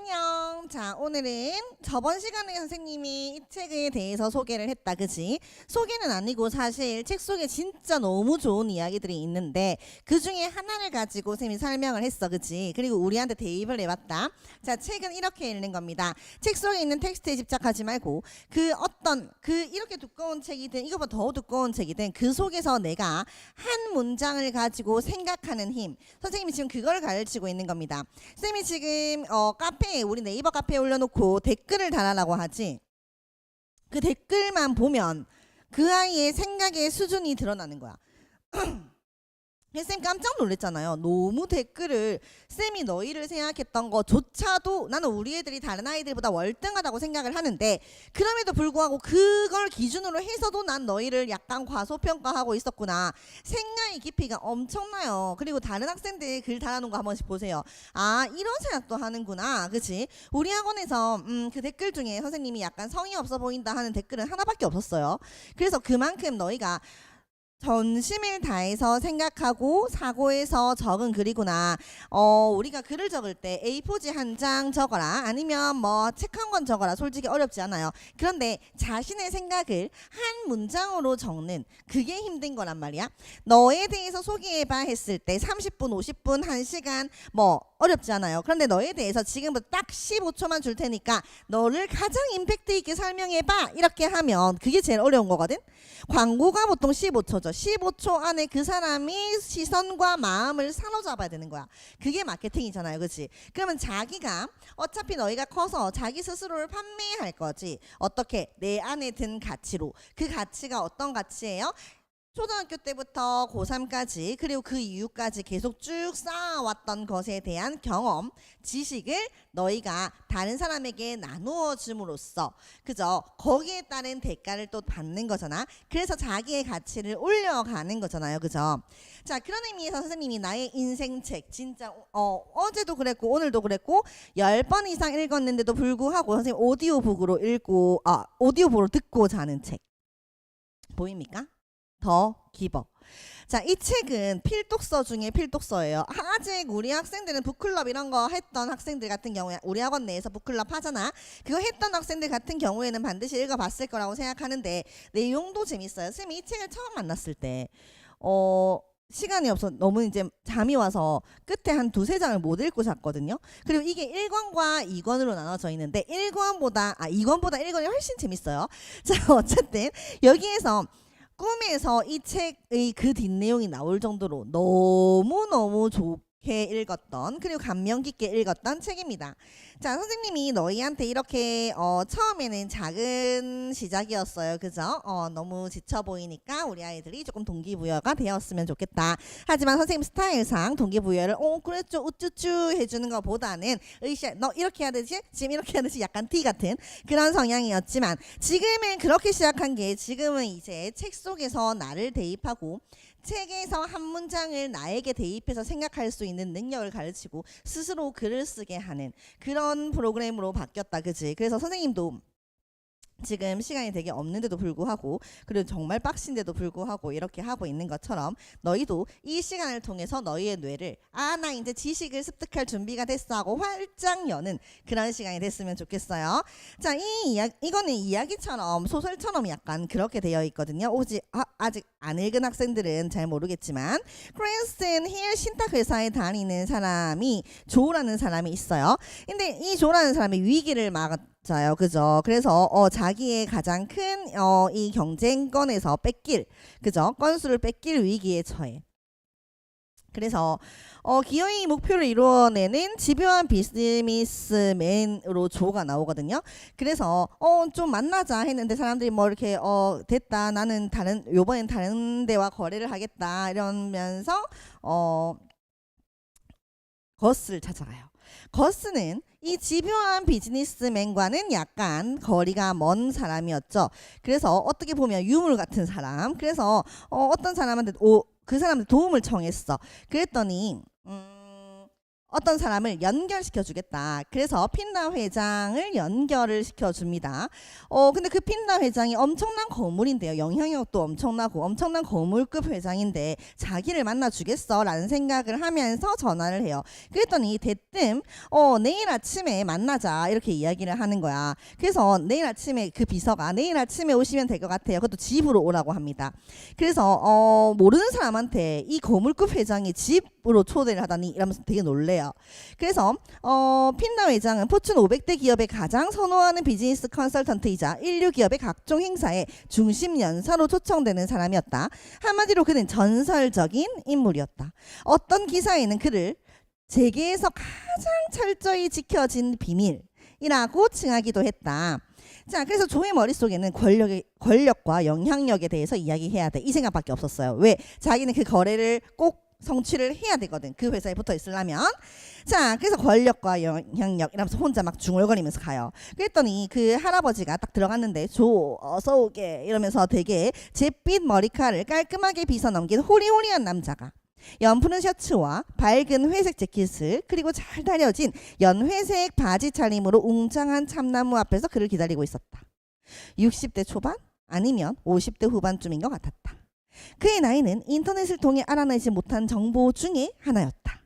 안녕. 자, 오늘은 저번 시간에 선생님이 이 책에 대해서 소개를 했다. 그치? 소개는 아니고 사실 책 속에 진짜 너무 좋은 이야기들이 있는데 그 중에 하나를 가지고 선생님이 설명을 했어. 그치? 그리고 우리한테 대입을 해봤다. 자, 책은 이렇게 읽는 겁니다. 책 속에 있는 텍스트에 집착하지 말고 이렇게 두꺼운 책이든 이거보다 더 두꺼운 책이든 그 속에서 내가 한 문장을 가지고 생각하는 힘. 선생님이 지금 그걸 가르치고 있는 겁니다. 선생님이 지금 카페에 우리 네이버 카페에 올려놓고 댓글을 달아라고 하지. 그 댓글만 보면 그 아이의 생각의 수준이 드러나는 거야. 쌤 깜짝 놀랐잖아요. 너무 댓글을 쌤이 너희를 생각했던 것조차도 나는 우리 애들이 다른 아이들보다 월등하다고 생각을 하는데 그럼에도 불구하고 그걸 기준으로 해서도 난 너희를 약간 과소평가하고 있었구나. 생각의 깊이가 엄청나요. 그리고 다른 학생들 글 달아놓은 거 한 번씩 보세요. 아, 이런 생각도 하는구나. 그치? 우리 학원에서 그 댓글 중에 선생님이 약간 성의 없어 보인다 하는 댓글은 하나밖에 없었어요. 그래서 그만큼 너희가 전심을 다해서 생각하고 사고해서 적은 글이구나. 우리가 글을 적을 때 A4지 한 장 적어라. 아니면 뭐 책 한 권 적어라. 솔직히 어렵지 않아요. 그런데 자신의 생각을 한 문장으로 적는 그게 힘든 거란 말이야. 너에 대해서 소개해봐 했을 때 30분, 50분, 1시간 뭐 어렵지 않아요. 그런데 너에 대해서 지금부터 딱 15초만 줄 테니까 너를 가장 임팩트 있게 설명해봐. 이렇게 하면 그게 제일 어려운 거거든. 광고가 보통 15초죠. 15초 안에 그 사람이 시선과 마음을 사로잡아야 되는 거야. 그게 마케팅이잖아요. 그치? 그러면 자기가 어차피 너희가 커서 자기 스스로를 판매할 거지. 어떻게? 내 안에 든 가치로. 그 가치가 어떤 가치예요? 초등학교 때부터 고3까지 그리고 그 이후까지 계속 쭉 쌓아왔던 것에 대한 경험, 지식을 너희가 다른 사람에게 나누어 줌으로써 그죠? 거기에 따른 대가를 또 받는 거잖아. 그래서 자기의 가치를 올려가는 거잖아요. 그죠? 자, 그런 의미에서 선생님이 나의 인생책 진짜 어제도 그랬고 오늘도 그랬고 10번 이상 읽었는데도 불구하고 선생님 오디오북으로 오디오북으로 듣고 자는 책 보입니까? 더 기버. 자, 이 책은 필독서 중에 필독서예요. 아직 우리 학생들은 북클럽 이런 거 했던 학생들 같은 경우에 우리 학원 내에서 북클럽 하잖아. 그거 했던 학생들 같은 경우에는 반드시 읽어봤을 거라고 생각하는데 내용도 재밌어요. 쌤이 이 책을 처음 만났을 때 시간이 없어 너무 이제 잠이 와서 끝에 한 2-3장을 못 읽고 잤거든요. 그리고 이게 1권과 2권으로 나눠져 있는데 2권보다 1권이 훨씬 재밌어요. 자, 어쨌든 여기에서 꿈에서 이 책의 그 뒷내용이 나올 정도로 너무너무 좋게 읽었던 그리고 감명 깊게 읽었던 책입니다. 자, 선생님이 너희한테 이렇게 처음에는 작은 시작이었어요. 그죠? 너무 지쳐 보이니까 우리 아이들이 조금 동기부여가 되었으면 좋겠다. 하지만 선생님 스타일상 동기부여를 그랬죠 우쭈쭈 해주는 것보다는 으쌰 너 이렇게 해야 되지? 지금 이렇게 해야 되지? 약간 티 같은 그런 성향이었지만 지금은 그렇게 시작한 게 지금은 이제 책 속에서 나를 대입하고 책에서 한 문장을 나에게 대입해서 생각할 수 있는 능력을 가르치고 스스로 글을 쓰게 하는 그런 프로그램으로 바뀌었다. 그치? 그래서 선생님도 지금 시간이 되게 없는데도 불구하고 그리고 정말 빡신데도 불구하고 이렇게 하고 있는 것처럼 너희도 이 시간을 통해서 너희의 뇌를 나 이제 지식을 습득할 준비가 됐어 하고 활짝 여는 그런 시간이 됐으면 좋겠어요. 자, 이거는 이야기처럼 소설처럼 약간 그렇게 되어 있거든요. 아직 안 읽은 학생들은 잘 모르겠지만 크랜스턴 힐 신탁 회사에 다니는 사람이 조라는 사람이 있어요. 근데 이 조라는 사람이 위기를 맞아요. 그죠? 그래서 자기의 가장 큰 이 경쟁권에서 그죠? 건수를 뺏길 위기에 처해. 그래서 기어이 목표를 이루어내는 집요한 비즈니스맨으로 조가 나오거든요. 그래서 좀 만나자 했는데 사람들이 뭐 이렇게 됐다 나는 요번엔 다른 데와 거래를 하겠다 이러면서 거스를 찾아가요. 거스는 이 집요한 비즈니스맨과는 약간 거리가 먼 사람이었죠. 그래서 어떻게 보면 유물 같은 사람. 그래서 어떤 사람한테 그 사람한테 도움을 청했어. 그랬더니 어떤 사람을 연결시켜 주겠다. 그래서 핀다 회장을 연결을 시켜줍니다. 근데 그 핀다 회장이 엄청난 거물인데요. 영향력도 엄청나고 엄청난 거물급 회장인데 자기를 만나 주겠어 라는 생각을 하면서 전화를 해요. 그랬더니 대뜸 내일 아침에 만나자 이렇게 이야기를 하는 거야. 그래서 내일 아침에 그 비서가 내일 아침에 오시면 될 것 같아요. 그것도 집으로 오라고 합니다. 그래서 모르는 사람한테 이 거물급 회장이 집으로 초대를 하다니 이러면서 되게 놀래요. 그래서 핀다 회장은 포춘 500대 기업에 가장 선호하는 비즈니스 컨설턴트이자 인류 기업의 각종 행사에 중심 연사로 초청되는 사람이었다. 한마디로 그는 전설적인 인물이었다. 어떤 기사에는 그를 세계에서 가장 철저히 지켜진 비밀이라고 칭하기도 했다. 자, 그래서 조의 머릿속에는 권력과 영향력에 대해서 이야기해야 돼. 이 생각밖에 없었어요. 왜? 자기는 그 거래를 꼭 성취를 해야 되거든. 그 회사에 붙어 있으려면. 자, 그래서 권력과 영향력 이러면서 혼자 막 중얼거리면서 가요. 그랬더니 그 할아버지가 딱 들어갔는데 조 어서 오게 이러면서 되게 잿빛 머리카락을 깔끔하게 빗어 넘긴 호리호리한 남자가 연푸른 셔츠와 밝은 회색 재킷을 그리고 잘 다려진 연회색 바지 차림으로 웅장한 참나무 앞에서 그를 기다리고 있었다. 60대 초반 아니면 50대 후반쯤인 것 같았다. 그의 나이는 인터넷을 통해 알아내지 못한 정보 중에 하나였다.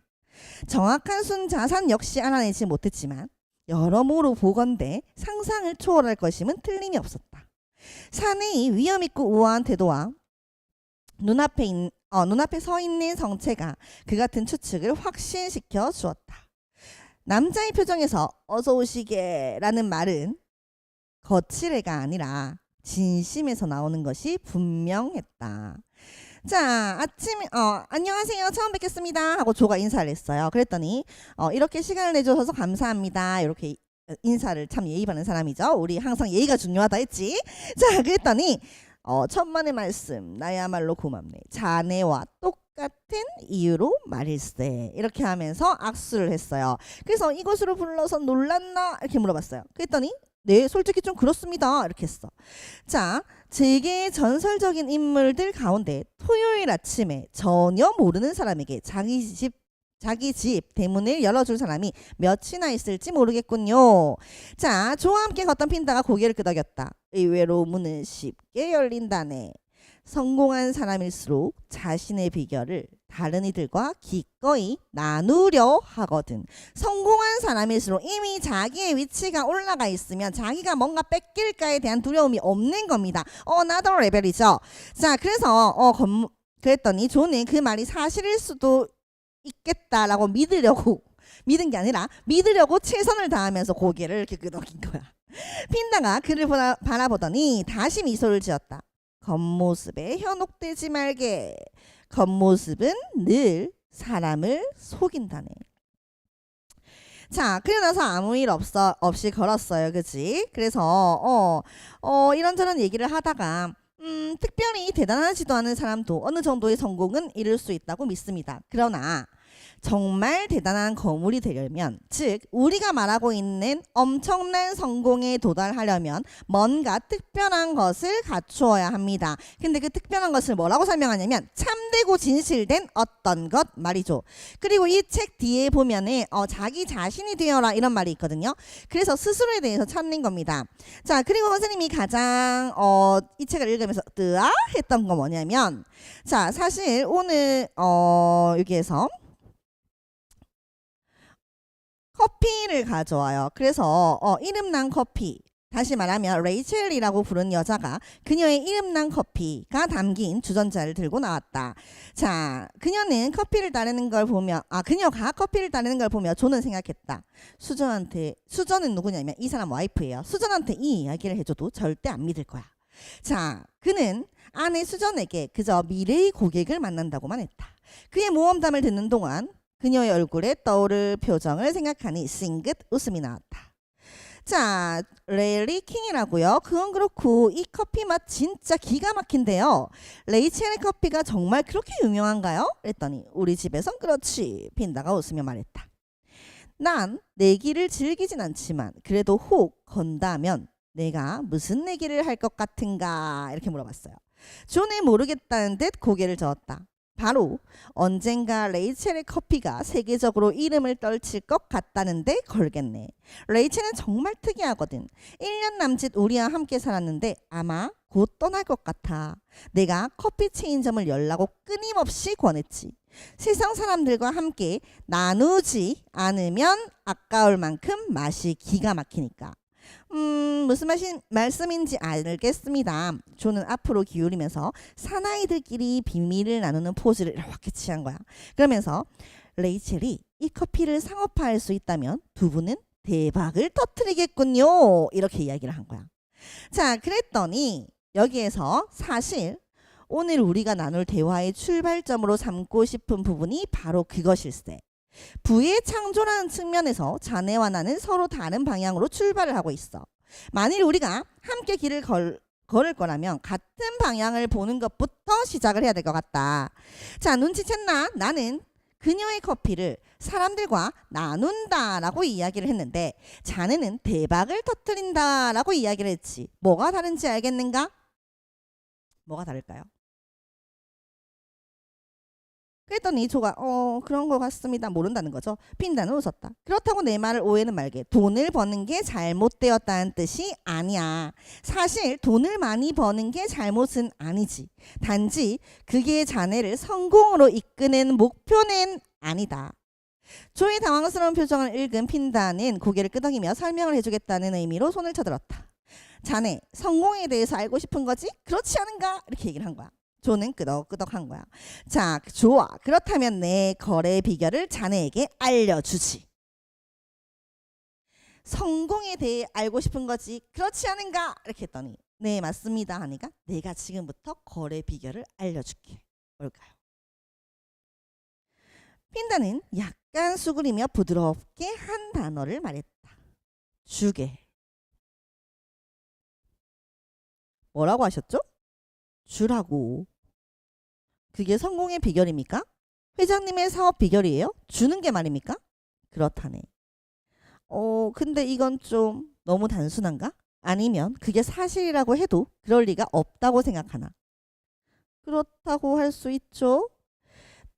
정확한 순자산 역시 알아내지 못했지만 여러모로 보건대 상상을 초월할 것임은 틀림이 없었다. 사내의 위험있고 우아한 태도와 눈앞에 서 있는 성체가 그 같은 추측을 확신시켜 주었다. 남자의 표정에서 어서 오시게 라는 말은 거칠애가 아니라 진심에서 나오는 것이 분명했다. 자, 아침에 안녕하세요. 처음 뵙겠습니다 하고 조가 인사를 했어요. 그랬더니 이렇게 시간을 내주셔서 감사합니다. 이렇게 인사를 참 예의 바른 사람이죠. 우리 항상 예의가 중요하다 했지. 자, 그랬더니 천만의 말씀 나야말로 고맙네. 자네와 똑같은 이유로 말일세. 이렇게 하면서 악수를 했어요. 그래서 이곳으로 불러서 놀랐나 이렇게 물어봤어요. 그랬더니 네, 솔직히 좀 그렇습니다. 이렇게 했어. 자, 세계의 전설적인 인물들 가운데 토요일 아침에 전혀 모르는 사람에게 자기 집 대문을 열어줄 사람이 몇이나 있을지 모르겠군요. 자, 조와 함께 걷던 핀다가 고개를 끄덕였다. 의외로 문은 쉽게 열린다네. 성공한 사람일수록 자신의 비결을 다른 이들과 기꺼이 나누려 하거든. 성공한 사람일수록 이미 자기의 위치가 올라가 있으면 자기가 뭔가 뺏길까에 대한 두려움이 없는 겁니다. 나도 레벨이죠. 자, 그래서 그랬더니 조는 그 말이 사실일 수도 있겠다라고 믿은 게 아니라 믿으려고 최선을 다하면서 고개를 이렇게 끄덕인 거야. 핀다가 그를 바라보더니 다시 미소를 지었다. 겉모습에 현혹되지 말게. 겉모습은 늘 사람을 속인다네. 자, 그러고 나서 아무 일 없이 걸었어요. 그치? 그래서 이런저런 얘기를 하다가 특별히 대단하지도 않은 사람도 어느 정도의 성공은 이룰 수 있다고 믿습니다. 그러나 정말 대단한 거물이 되려면, 즉 우리가 말하고 있는 엄청난 성공에 도달하려면 뭔가 특별한 것을 갖추어야 합니다. 근데 그 특별한 것을 뭐라고 설명하냐면 참되고 진실된 어떤 것 말이죠. 그리고 이 책 뒤에 보면은 자기 자신이 되어라 이런 말이 있거든요. 그래서 스스로에 대해서 찾는 겁니다. 자, 그리고 선생님이 가장 이 책을 읽으면서 뜨아 했던 거 뭐냐면, 자, 사실 오늘 여기에서 커피를 가져와요. 그래서 이름난 커피, 다시 말하면 레이첼이라고 부른 여자가 그녀의 이름난 커피가 담긴 주전자를 들고 나왔다. 자, 그녀는 커피를 따르는 걸 보며 그녀가 커피를 따르는 걸 보며 조는 생각했다. 수전은 누구냐면 이 사람 와이프예요. 수전한테 이 이야기를 해줘도 절대 안 믿을 거야. 자, 그는 아내 수전에게 그저 미래의 고객을 만난다고만 했다. 그의 모험담을 듣는 동안 그녀의 얼굴에 떠오를 표정을 생각하니 싱긋 웃음이 나왔다. 자, 레리 킹이라고요. 그건 그렇고 이 커피 맛 진짜 기가 막힌데요. 레이첼의 커피가 정말 그렇게 유명한가요? 그랬더니 우리 집에선 그렇지. 핀다가 웃으며 말했다. 난 내기를 즐기진 않지만 그래도 혹 건다면 내가 무슨 내기를 할 것 같은가 이렇게 물어봤어요. 존은 모르겠다는 듯 고개를 저었다. 바로 언젠가 레이첼의 커피가 세계적으로 이름을 떨칠 것 같다는데 걸겠네. 레이첼은 정말 특이하거든. 1년 남짓 우리와 함께 살았는데 아마 곧 떠날 것 같아. 내가 커피 체인점을 열라고 끊임없이 권했지. 세상 사람들과 함께 나누지 않으면 아까울 만큼 맛이 기가 막히니까. 무슨 말씀인지 알겠습니다. 조는 앞으로 기울이면서 사나이들끼리 비밀을 나누는 포즈를 이렇게 취한 거야. 그러면서 레이첼이 이 커피를 상업화할 수 있다면 두 분은 대박을 터뜨리겠군요. 이렇게 이야기를 한 거야. 자, 그랬더니 여기에서 사실 오늘 우리가 나눌 대화의 출발점으로 삼고 싶은 부분이 바로 그것일세. 부의 창조라는 측면에서 자네와 나는 서로 다른 방향으로 출발을 하고 있어. 만일 우리가 함께 길을 걸을 거라면 같은 방향을 보는 것부터 시작을 해야 될 것 같다. 자, 눈치챘나? 나는 그녀의 커피를 사람들과 나눈다라고 이야기를 했는데 자네는 대박을 터뜨린다라고 이야기를 했지. 뭐가 다른지 알겠는가? 뭐가 다를까요? 그랬더니 조가 그런 것 같습니다. 모른다는 거죠. 핀다는 웃었다. 그렇다고 내 말을 오해는 말게. 돈을 버는 게 잘못되었다는 뜻이 아니야. 사실 돈을 많이 버는 게 잘못은 아니지. 단지 그게 자네를 성공으로 이끄는 목표는 아니다. 조의 당황스러운 표정을 읽은 핀다는 고개를 끄덕이며 설명을 해주겠다는 의미로 손을 쳐들었다. 자네 성공에 대해서 알고 싶은 거지? 그렇지 않은가? 이렇게 얘기를 한 거야. 조는 끄덕끄덕한 거야. 자, 좋아. 그렇다면 내 거래 비결을 자네에게 알려주지. 성공에 대해 알고 싶은 거지. 그렇지 않은가? 이렇게 했더니 네, 맞습니다 하니까 내가 지금부터 거래 비결을 알려줄게. 뭘까요? 핀다는 약간 수그리며 부드럽게 한 단어를 말했다. 주게. 뭐라고 하셨죠? 주라고. 그게 성공의 비결입니까? 회장님의 사업 비결이에요? 주는 게 말입니까? 그렇다네. 근데 이건 좀 너무 단순한가? 아니면 그게 사실이라고 해도 그럴 리가 없다고 생각하나? 그렇다고 할 수 있죠.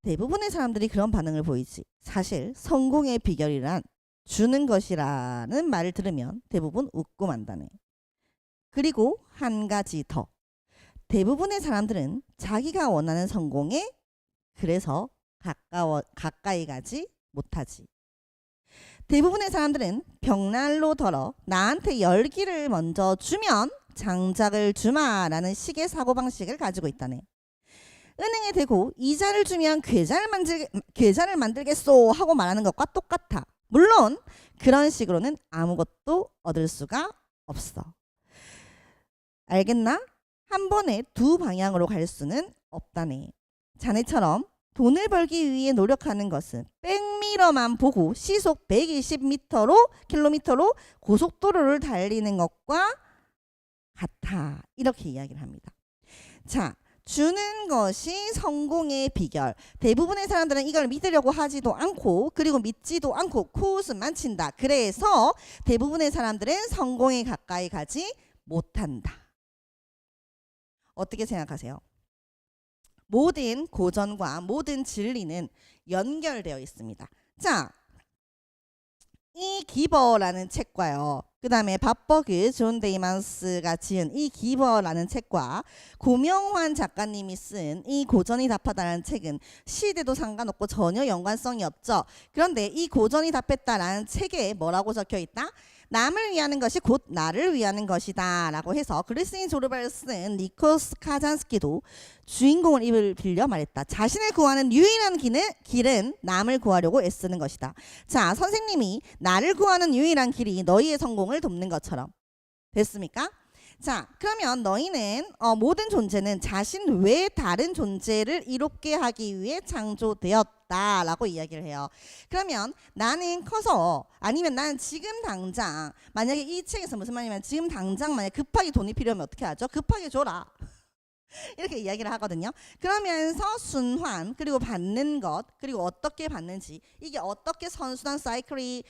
대부분의 사람들이 그런 반응을 보이지. 사실 성공의 비결이란 주는 것이라는 말을 들으면 대부분 웃고 만다네. 그리고 한 가지 더. 대부분의 사람들은 자기가 원하는 성공에 그래서 가까이 가지 못하지. 대부분의 사람들은 벽난로 덜어 나한테 열기를 먼저 주면 장작을 주마라는 식의 사고방식을 가지고 있다네. 은행에 대고 이자를 주면 계좌를 만들겠소 하고 말하는 것과 똑같아. 물론 그런 식으로는 아무것도 얻을 수가 없어. 알겠나? 한 번에 두 방향으로 갈 수는 없다네. 자네처럼 돈을 벌기 위해 노력하는 것은 백미러만 보고 시속 120km로 고속도로를 달리는 것과 같아. 이렇게 이야기를 합니다. 자, 주는 것이 성공의 비결. 대부분의 사람들은 이걸 믿으려고 하지도 않고 그리고 믿지도 않고 코웃음만 친다. 그래서 대부분의 사람들은 성공에 가까이 가지 못한다. 어떻게 생각하세요? 모든 고전과 모든 진리는 연결되어 있습니다. 자, 이 기버라는 책과요. 그 다음에 밥버그 존 데이먼스가 지은 이 기버라는 책과 고명환 작가님이 쓴 이 고전이 답하다라는 책은 시대도 상관없고 전혀 연관성이 없죠. 그런데 이 고전이 답했다라는 책에 뭐라고 적혀 있다? 남을 위하는 것이 곧 나를 위하는 것이다 라고 해서 그리스인 조르바를 쓴 니코스 카잔스키도 주인공을 입을 빌려 말했다. 자신을 구하는 유일한 길은 남을 구하려고 애쓰는 것이다. 자, 선생님이 나를 구하는 유일한 길이 너희의 성공을 돕는 것처럼 됐습니까? 자, 그러면 너희는 모든 존재는 자신 외 다른 존재를 이롭게 하기 위해 창조되었다 라고 이야기를 해요. 그러면 나는 커서 아니면 나는 지금 당장 만약에 이 책에서 무슨 말이냐면 지금 당장 만약에 급하게 돈이 필요하면 어떻게 하죠? 급하게 줘라. 이렇게 이야기를 하거든요. 그러면서 순환 그리고 받는 것 그리고 어떻게 받는지 이게 어떻게 선순환 사이클이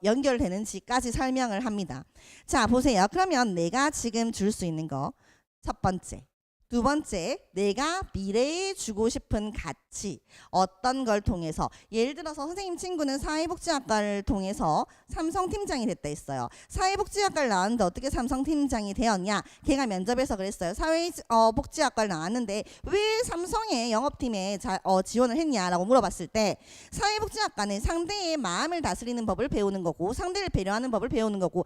연결되는지까지 설명을 합니다. 자, 보세요. 그러면 내가 지금 줄 수 있는 거 첫 번째 두 번째, 내가 미래에 주고 싶은 가치. 어떤 걸 통해서, 예를 들어서 선생님 친구는 사회복지학과를 통해서 삼성팀장이 됐다 했어요. 사회복지학과를 나왔는데 어떻게 삼성팀장이 되었냐? 걔가 면접에서 그랬어요. 사회복지학과를 나왔는데 왜 삼성의 영업팀에 지원을 했냐라고 물어봤을 때, 사회복지학과는 상대의 마음을 다스리는 법을 배우는 거고, 상대를 배려하는 법을 배우는 거고,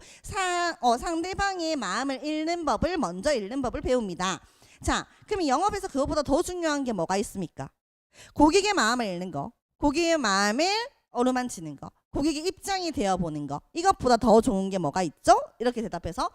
상대방의 마음을 읽는 법을 먼저 읽는 법을 배웁니다. 자, 그럼 영업에서 그것보다 더 중요한 게 뭐가 있습니까? 고객의 마음을 읽는 거, 고객의 마음을 어루만지는 거, 고객의 입장이 되어보는 거, 이것보다 더 좋은 게 뭐가 있죠? 이렇게 대답해서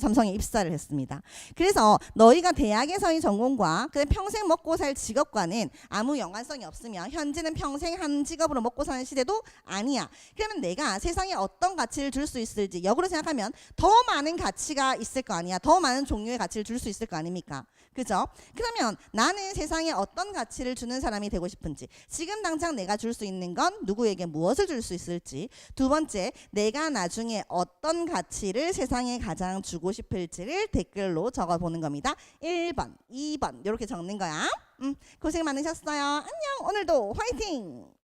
삼성에 입사를 했습니다. 그래서 너희가 대학에서의 전공과 평생 먹고 살 직업과는 아무 연관성이 없으며, 현재는 평생 한 직업으로 먹고 사는 시대도 아니야. 그러면 내가 세상에 어떤 가치를 줄 수 있을지, 역으로 생각하면 더 많은 가치가 있을 거 아니야. 더 많은 종류의 가치를 줄 수 있을 거 아닙니까? 그죠? 그러면 나는 세상에 어떤 가치를 주는 사람이 되고 싶은지, 지금 당장 내가 줄 수 있는 건 누구에게 무엇을 줄 수 있을지, 두 번째, 내가 나중에 어떤 가치를 세상에 가장 주고 싶을지를 댓글로 적어보는 겁니다. 1번, 2번 이렇게 적는 거야. 고생 많으셨어요. 안녕. 오늘도 화이팅!